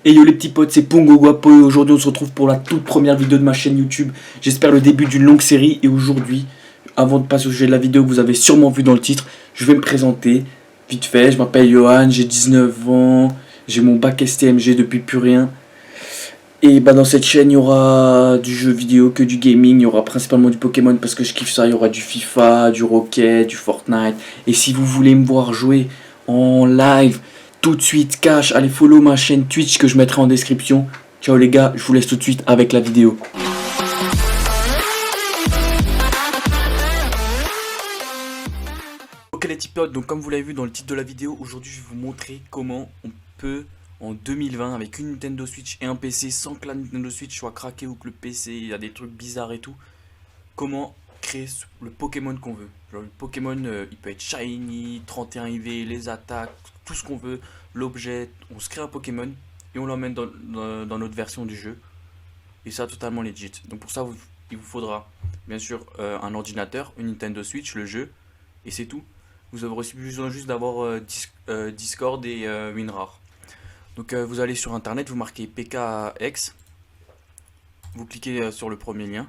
Et yo les petits potes, c'est Pongo Guapo et aujourd'hui on se retrouve pour la toute première vidéo de ma chaîne YouTube. J'espère le début d'une longue série et aujourd'hui, avant de passer au sujet de la vidéo que vous avez sûrement vu dans le titre, je vais me présenter vite fait. Je m'appelle Johan, j'ai 19 ans, j'ai mon bac STMG depuis plus rien. Et bah dans cette chaîne il y aura du jeu vidéo, que du gaming, il y aura principalement du Pokémon parce que je kiffe ça, il y aura du FIFA, du Rocket, du Fortnite. Et si vous voulez me voir jouer en live, tout de suite cash, allez follow ma chaîne Twitch que je mettrai en description. Ciao les gars, je vous laisse tout de suite avec la vidéo. Ok les petits potes, donc comme vous l'avez vu dans le titre de la vidéo, aujourd'hui je vais vous montrer comment on peut en 2020 avec une Nintendo Switch et un PC sans que la Nintendo Switch soit craquée ou que le PC il y a des trucs bizarres et tout, comment créer le Pokémon qu'on veut. Genre le Pokémon il peut être shiny, 31 IV, les attaques, tout ce qu'on veut, l'objet, on se crée un Pokémon et on l'emmène dans notre version du jeu. Et ça totalement legit. Donc pour ça il vous faudra bien sûr un ordinateur, une Nintendo Switch, le jeu, et c'est tout. Vous aurez aussi besoin juste d'avoir Discord et WinRAR. Donc vous allez sur internet, vous marquez PKX, vous cliquez sur le premier lien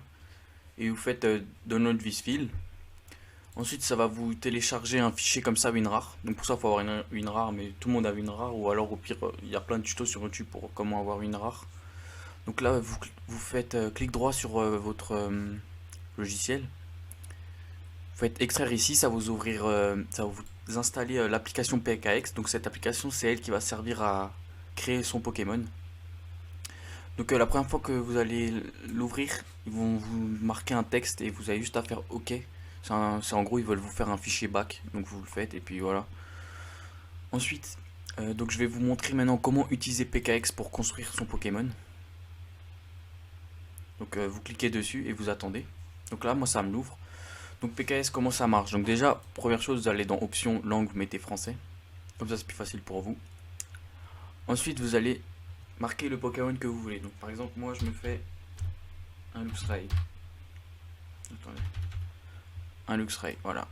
et vous faites Download this file. Ensuite ça va vous télécharger un fichier comme ça WinRAR. Donc pour ça il faut avoir une WinRAR, mais tout le monde a WinRAR, ou alors au pire il y a plein de tutos sur YouTube pour comment avoir WinRAR. Donc là vous faites clic droit sur votre logiciel. Vous faites extraire ici, ça va vous ouvrir, ça va vous installer l'application PKX. Donc cette application c'est elle qui va servir à créer son Pokémon. Donc la première fois que vous allez l'ouvrir, ils vont vous marquer un texte et vous avez juste à faire OK. C'est en gros ils veulent vous faire un fichier back, donc vous le faites et puis voilà. Ensuite, donc je vais vous montrer maintenant comment utiliser PKX pour construire son Pokémon. Donc vous cliquez dessus et vous attendez. Donc là moi ça me l'ouvre. Donc PKS, comment ça marche? Donc déjà, première chose, vous allez dans option langue, vous mettez français. Comme ça c'est plus facile pour vous. Ensuite vous allez marquer le Pokémon que vous voulez. Donc par exemple moi je me fais un Luxray. Attendez. Un Luxray, voilà.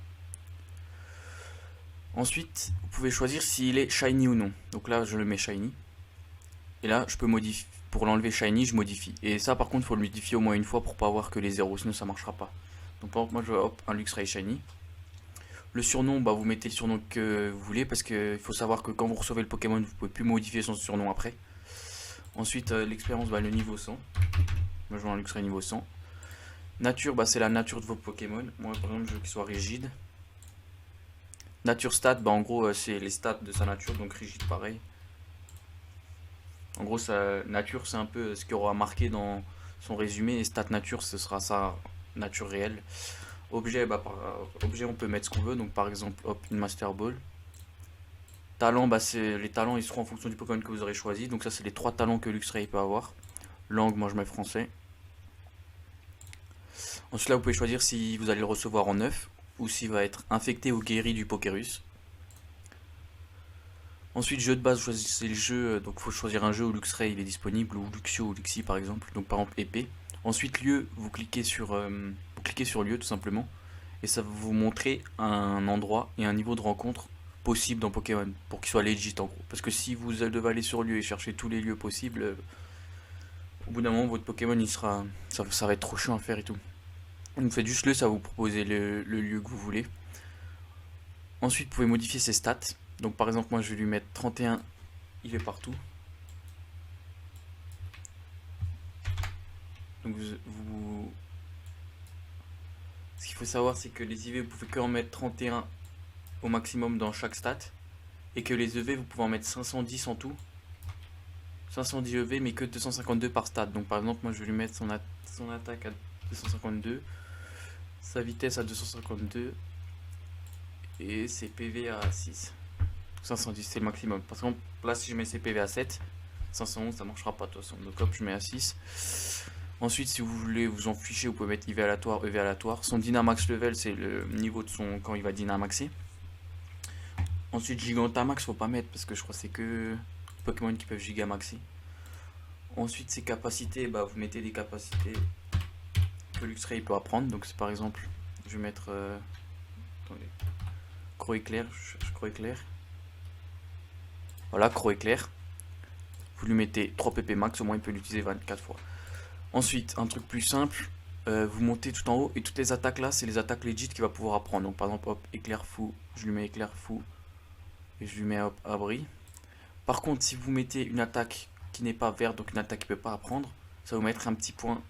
Ensuite vous pouvez choisir s'il est shiny ou non. Donc là je le mets shiny. Et là je peux modifier. Pour l'enlever shiny je modifie. Et ça par contre il faut le modifier au moins une fois pour pas avoir que les zéros, sinon ça marchera pas. Donc par exemple moi je veux un Luxray shiny. Le surnom, bah, vous mettez le surnom que vous voulez parce qu'il faut savoir que quand vous recevez le Pokémon, vous pouvez plus modifier son surnom après. Ensuite, l'expérience, bah, le niveau 100. Moi, je veux un Luxray niveau 100. Nature, bah, c'est la nature de vos Pokémon. Moi, par exemple, je veux qu'il soit rigide. Nature stat, bah, en gros, c'est les stats de sa nature, donc rigide pareil. En gros, sa nature, c'est un peu ce qu'il aura marqué dans son résumé. Et stat nature, ce sera sa nature réelle. Objet, bah, objet on peut mettre ce qu'on veut, donc par exemple hop, une Master Ball. Talent, bah, les talents ils seront en fonction du Pokémon que vous aurez choisi, donc ça c'est les 3 talents que Luxray peut avoir. Langue, moi je mets français. Ensuite là vous pouvez choisir si vous allez le recevoir en neuf ou s'il va être infecté ou guéri du Pokérus. Ensuite jeu de base, vous choisissez le jeu, donc il faut choisir un jeu où Luxray il est disponible, ou Luxio ou Luxie par exemple, donc par exemple épée. Ensuite lieu, vous cliquez sur lieu tout simplement, et ça va vous montrer un endroit et un niveau de rencontre possible dans Pokémon, pour qu'il soit legit en gros. Parce que si vous devez aller sur lieu et chercher tous les lieux possibles, au bout d'un moment votre Pokémon il sera, ça va être trop chiant à faire et tout. Donc vous faites juste ça va vous proposer le lieu que vous voulez. Ensuite vous pouvez modifier ses stats. Donc par exemple moi je vais lui mettre 31 IV partout. Donc ce qu'il faut savoir c'est que les IV vous pouvez que en mettre 31 au maximum dans chaque stat. Et que les EV vous pouvez en mettre 510 en tout. 510 EV mais que 252 par stat. Donc par exemple moi je vais lui mettre son attaque à 252. Sa vitesse à 252. Et ses PV à 6. 510 c'est le maximum. Par contre là si je mets ses PV à 7, 511 ça marchera pas de toute façon. Donc hop je mets à 6. Ensuite si vous voulez vous en ficher vous pouvez mettre IV aléatoire, EV aléatoire. Son Dynamax level c'est le niveau de son quand il va Dynamaxer. Ensuite Gigantamax faut pas mettre parce que je crois que c'est que Pokémon qui peuvent Gigamaxer. Ensuite ses capacités, bah vous mettez des capacités que Luxray peut apprendre. Donc c'est par exemple je vais mettre attendez, Croc éclair, je cherche Croc éclair. Voilà, Croc éclair. vous lui mettez 3 pp max, au moins il peut l'utiliser 24 fois. Ensuite, un truc plus simple, vous montez tout en haut et toutes les attaques là, c'est les attaques legit qu'il va pouvoir apprendre. Donc par exemple, hop, éclair fou, je lui mets éclair fou et je lui mets hop, abri. Par contre, si vous mettez une attaque qui n'est pas verte, donc une attaque qu'il ne peut pas apprendre, ça va vous mettre un petit point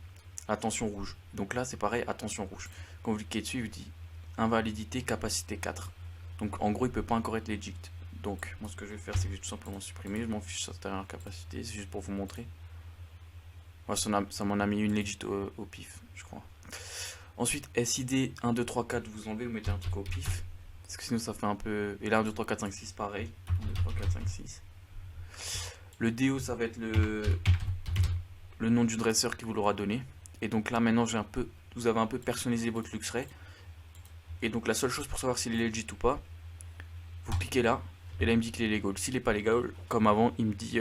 attention rouge. Donc là, c'est pareil, attention rouge. Quand vous cliquez dessus, il vous dit invalidité, capacité 4. Donc en gros, il ne peut pas encore être legit. Donc moi, ce que je vais faire, c'est que je vais tout simplement supprimer. Je m'en fiche de cette dernière capacité, c'est juste pour vous montrer. Ouais, ça m'en a mis une legit au pif, je crois. Ensuite, SID 1, 2, 3, 4, vous enlevez, vous mettez un truc au pif. Parce que sinon, ça fait un peu. Et là, 1, 2, 3, 4, 5, 6, pareil. 1, 2, 3, 4, 5, 6. Le DO, ça va être le nom du dresseur qui vous l'aura donné. Et donc là, maintenant, vous avez un peu personnalisé votre Luxray. Et donc, la seule chose pour savoir s'il est legit ou pas, vous cliquez là. Et là, il me dit qu'il est légal. S'il n'est pas légal, comme avant, il me dit.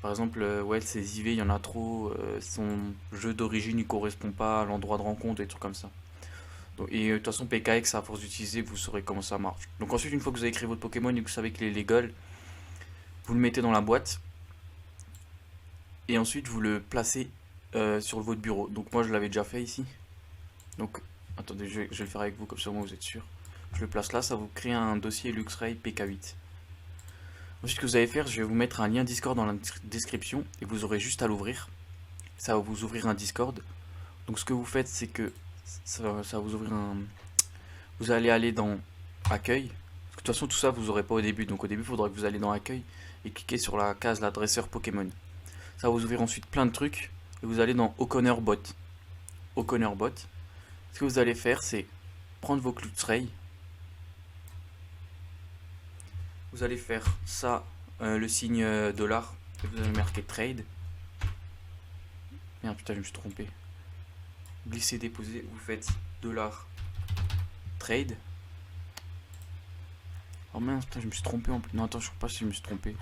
Par exemple, ouais, ces IV, il y en a trop. Son jeu d'origine, il correspond pas à l'endroit de rencontre, et des trucs comme ça. Donc, et de toute façon, PKX, à force d'utiliser, vous saurez comment ça marche. Donc ensuite, une fois que vous avez créé votre Pokémon et que vous savez qu'il est légal, vous le mettez dans la boîte. Et ensuite, vous le placez sur votre bureau. Donc moi, je l'avais déjà fait ici. Donc, attendez, je vais le faire avec vous, comme ça, moi, vous êtes sûr. Je le place là, ça vous crée un dossier Luxray PK8. Ensuite, ce que vous allez faire, je vais vous mettre un lien Discord dans la description et vous aurez juste à l'ouvrir. Ça va vous ouvrir un Discord. Donc, ce que vous faites, c'est que ça va vous ouvrir un. Vous allez aller dans Accueil. Parce que de toute façon, tout ça, vous n'aurez pas au début. Donc, au début, il faudra que vous allez dans Accueil et cliquez sur la case l'adresseur Pokémon. Ça va vous ouvrir ensuite plein de trucs. Et vous allez dans O'Connor Bot. O'Connor Bot. Ce que vous allez faire, c'est prendre vos Luxray. Vous allez faire ça, le signe dollar, et vous allez marquer trade. Merde, putain, je me suis trompé. Glisser, déposer, vous faites dollar trade. Oh mince, putain, je me suis trompé en plus. Non, attends, je sais pas si je me suis trompé.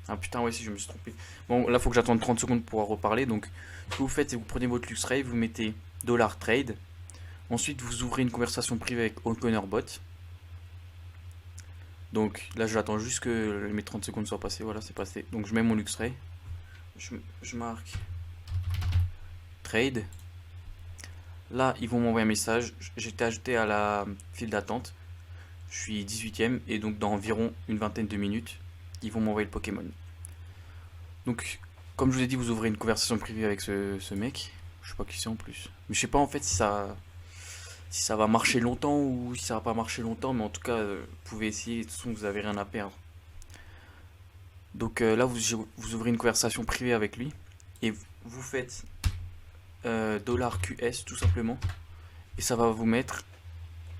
Ah putain, ouais, si je me suis trompé. Bon, là, faut que j'attende 30 secondes pour pouvoir reparler. Donc, ce que vous faites, c'est que vous prenez votre Luxray, vous mettez dollar trade. Ensuite, vous ouvrez une conversation privée avec O'Connor Bot. Donc là, j'attends juste que mes 30 secondes soient passées. Voilà, c'est passé. Donc je mets mon Luxray. Je marque trade. Là, ils vont m'envoyer un message. J'étais ajouté à la file d'attente. Je suis 18ème et donc dans environ une vingtaine de minutes, ils vont m'envoyer le Pokémon. Donc, comme je vous ai dit, vous ouvrez une conversation privée avec ce mec. Je sais pas qui c'est en plus. Mais je sais pas en fait si ça va marcher longtemps ou si ça va pas marcher longtemps. Mais en tout cas, vous pouvez essayer. De toute façon, vous avez rien à perdre. Donc là, vous ouvrez une conversation privée avec lui. Et vous faites $QS tout simplement. Et ça va vous mettre.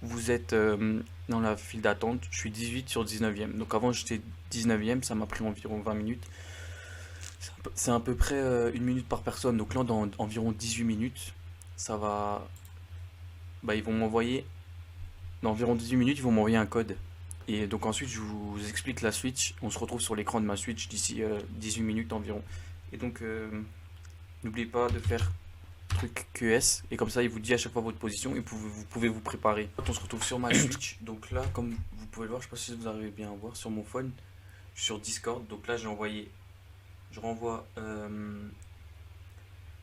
Vous êtes dans la file d'attente. Je suis 18 sur 19ème. Donc avant, j'étais 19ème. Ça m'a pris environ 20 minutes. C'est à peu près 1 minute par personne. Donc là, dans environ 18 minutes, ça va. Bah, ils vont m'envoyer. Dans environ 18 minutes, ils vont m'envoyer un code. Et donc ensuite, je vous explique la Switch. On se retrouve sur l'écran de ma Switch d'ici 18 minutes environ. Et donc, n'oubliez pas de faire truc QS. Et comme ça, il vous dit à chaque fois votre position. Et vous pouvez vous préparer. On se retrouve sur ma Switch. Donc là, comme vous pouvez le voir, je ne sais pas si vous arrivez bien à voir sur mon phone. Je suis sur Discord. Donc là, j'ai envoyé. Je renvoie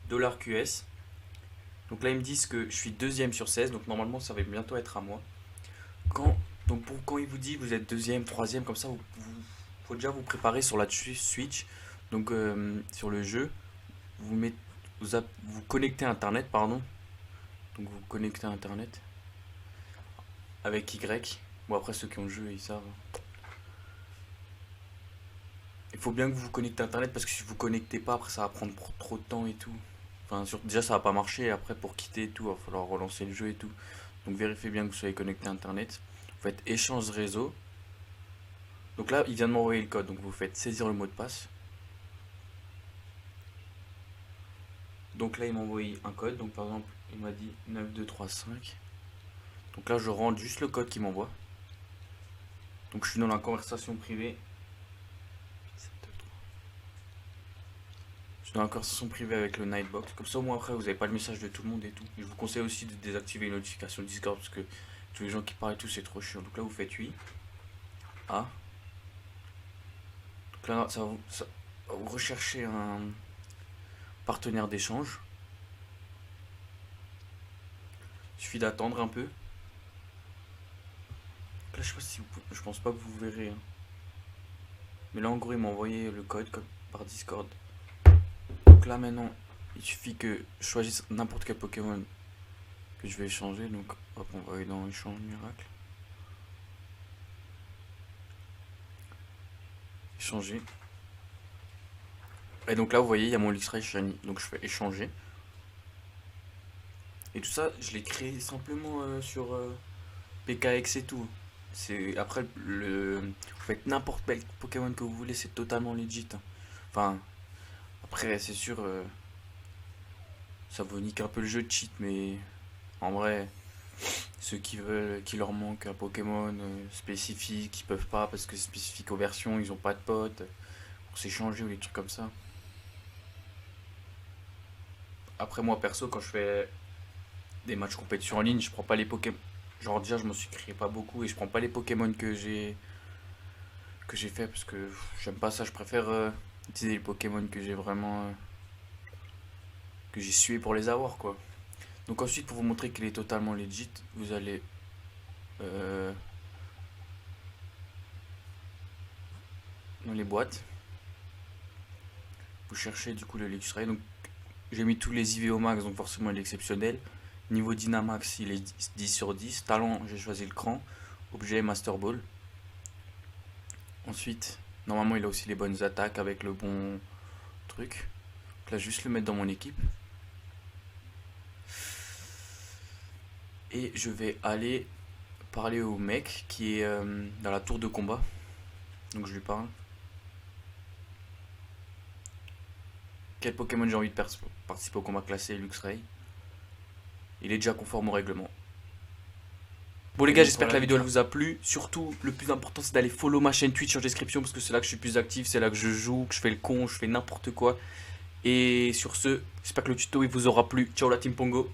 $QS. Donc là, ils me disent que je suis 2ème sur 16. Donc normalement, ça va bientôt être à moi. Donc quand il vous dit vous êtes 2ème, 3ème, comme ça, faut déjà vous préparer sur la Switch. Donc sur le jeu, vous connectez à Internet, pardon. Donc vous connectez à Internet avec Y. Bon, après ceux qui ont le jeu, ils savent. Il faut bien que vous vous connectez à Internet parce que si vous ne connectez pas, après ça va prendre trop de temps et tout. Enfin, déjà ça va pas marcher. Et après pour quitter et tout, il va falloir relancer le jeu et tout. Donc vérifiez bien que vous soyez connecté à Internet. Vous faites échange réseau. Donc là, il vient de m'envoyer le code. Donc vous faites saisir le mot de passe. Donc là, il m'a envoyé un code. Donc par exemple, il m'a dit 9235. Donc là, je rentre juste le code qu'il m'envoie. Donc je suis dans la conversation privée. Je suis dans la conversation privée avec le Nightbox. Comme ça, au moins après, vous n'avez pas le message de tout le monde et tout. Et je vous conseille aussi de désactiver les notifications Discord parce que tous les gens qui parlent et tout, c'est trop chiant. Donc là, vous faites oui. A. Donc là, ça va vous rechercher un partenaire d'échange. Il suffit d'attendre un peu. Donc là, je sais pas si vous pouvez, je pense pas que vous verrez, hein. Mais là, en gros, il m'a envoyé le code par Discord. Donc là, maintenant, il suffit que je choisisse n'importe quel Pokémon que je vais échanger. Donc, hop, on va aller dans échange miracle. Échanger. Et donc là, vous voyez, il y a mon Luxray Shiny. Donc, je fais échanger. Et tout ça, je l'ai créé simplement sur PKX et tout. Après, vous faites n'importe quel Pokémon que vous voulez, c'est totalement legit, hein. Enfin, après, c'est sûr, ça vous nique un peu le jeu de cheat, mais en vrai, ceux qui veulent, qui leur manque un Pokémon spécifique, ils peuvent pas parce que c'est spécifique aux versions, ils ont pas de potes pour s'échanger ou des trucs comme ça. Après, moi perso, quand je fais des matchs compétition en ligne, je prends pas les Pokémon. Genre, déjà, je m'en suis créé pas beaucoup et je prends pas les Pokémon que j'ai fait parce que j'aime pas ça. Je préfère utiliser les Pokémon que j'ai vraiment que j'ai sué pour les avoir, quoi. Donc ensuite, pour vous montrer qu'il est totalement legit, vous allez dans les boîtes, vous cherchez du coup le Luxray. Donc j'ai mis tous les IV au max, donc forcément il est exceptionnel. Niveau Dynamax, il est 10 sur 10. Talent, j'ai choisi le cran. Objet, Master Ball. Ensuite, normalement, il a aussi les bonnes attaques avec le bon truc. Donc là, juste le mettre dans mon équipe. Et je vais aller parler au mec qui est dans la tour de combat. Donc je lui parle. Quel Pokémon j'ai envie de participer au combat classé Luxray? Il est déjà conforme au règlement. Bon les gars, j'espère que la vidéo elle vous a plu. Surtout, le plus important c'est d'aller follow ma chaîne Twitch en description parce que c'est là que je suis plus actif, c'est là que je joue, que je fais le con, je fais n'importe quoi. Et sur ce, j'espère que le tuto il vous aura plu. Ciao la team Pongo.